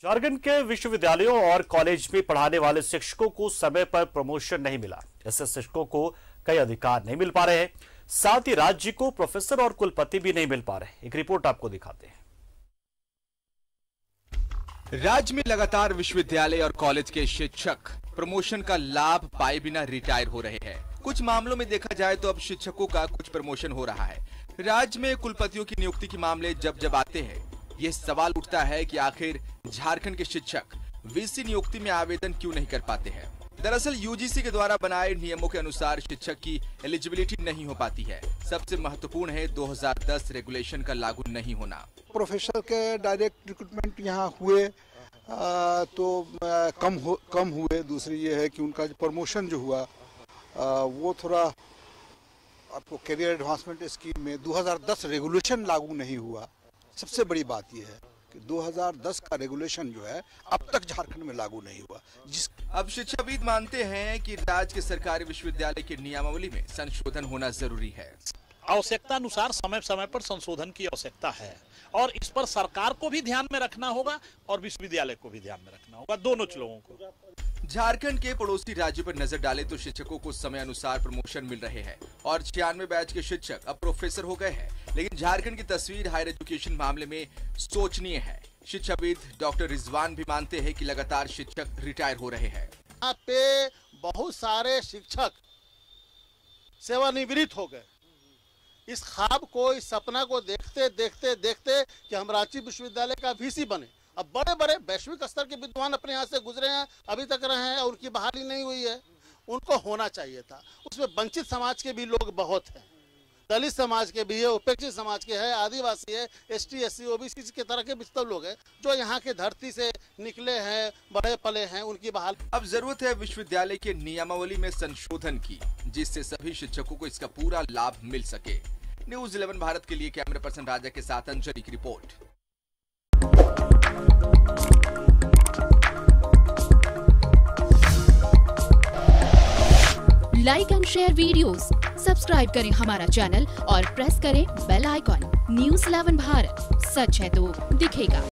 झारखंड के विश्वविद्यालयों और कॉलेज में पढ़ाने वाले शिक्षकों को समय पर प्रमोशन नहीं मिला। इससे शिक्षकों को कई अधिकार नहीं मिल पा रहे हैं, साथ ही राज्य को प्रोफेसर और कुलपति भी नहीं मिल पा रहे। एक रिपोर्ट आपको दिखाते हैं। राज्य में लगातार विश्वविद्यालय और कॉलेज के शिक्षक प्रमोशन का लाभ पाए बिना रिटायर हो रहे हैं। कुछ मामलों में देखा जाए तो अब शिक्षकों का कुछ प्रमोशन हो रहा है। राज्य में कुलपतियों की नियुक्ति के मामले जब आते हैं, ये सवाल उठता है कि आखिर झारखंड के शिक्षक वीसी नियुक्ति में आवेदन क्यों नहीं कर पाते हैं। दरअसल यूजीसी के द्वारा बनाए नियमों के अनुसार शिक्षक की एलिजिबिलिटी नहीं हो पाती है। सबसे महत्वपूर्ण है 2010 रेगुलेशन का लागू नहीं होना। प्रोफेसर के डायरेक्ट रिक्रूटमेंट यहाँ हुए तो कम हुए। दूसरी ये है कि उनका जो प्रमोशन जो हुआ वो थोड़ा आपको करियर एडवांसमेंट स्कीम में 2010 रेगुलेशन लागू नहीं हुआ। सबसे बड़ी बात यह है कि 2010 का रेगुलेशन जो है अब तक झारखंड में लागू नहीं हुआ। अब शिक्षाविद मानते हैं कि राज्य के सरकारी विश्वविद्यालय की नियमावली में संशोधन होना जरूरी है। आवश्यकता अनुसार समय समय पर संशोधन की आवश्यकता है और इस पर सरकार को भी ध्यान में रखना होगा और विश्वविद्यालय को भी ध्यान में रखना होगा, दोनों लोगों को। झारखंड के पड़ोसी राज्यों पर नजर डाले तो शिक्षकों को समय अनुसार प्रमोशन मिल रहे हैं और 96 बैच के शिक्षक अब प्रोफेसर हो गए हैं। लेकिन झारखंड की तस्वीर हायर एजुकेशन मामले में सोचनीय है। शिक्षाविद डॉक्टर रिजवान भी मानते हैं कि लगातार शिक्षक रिटायर हो रहे हैं। यहाँ पे बहुत सारे शिक्षक सेवानिवृत्त हो गए। इस ख्वाब को, इस सपना को देखते देखते कि हम रांची विश्वविद्यालय का वीसी बने। अब बड़े बड़े वैश्विक स्तर के विद्वान अपने यहाँ से गुजरे हैं, अभी तक रहे हैं और उनकी बहाली नहीं हुई है। उनको होना चाहिए था। उसमें वंचित समाज के भी लोग बहुत हैं, दलित समाज के भी है, उपेक्षित समाज के है, आदिवासी है, ST SC OBC के तरह के भी लोग हैं जो यहाँ के धरती से निकले हैं, बड़े पले हैं, उनकी बहाल। अब जरूरत है विश्वविद्यालय के नियमावली में संशोधन की, जिससे सभी शिक्षकों को इसका पूरा लाभ मिल सके। न्यूज़ 11 भारत के लिए कैमरा पर्सन राजा के साथ अंजलि की report. Like and share videos, subscribe करें हमारा चैनल और प्रेस करें बेल आइकॉन। न्यूज़ 11 भारत, सच है तो दिखेगा।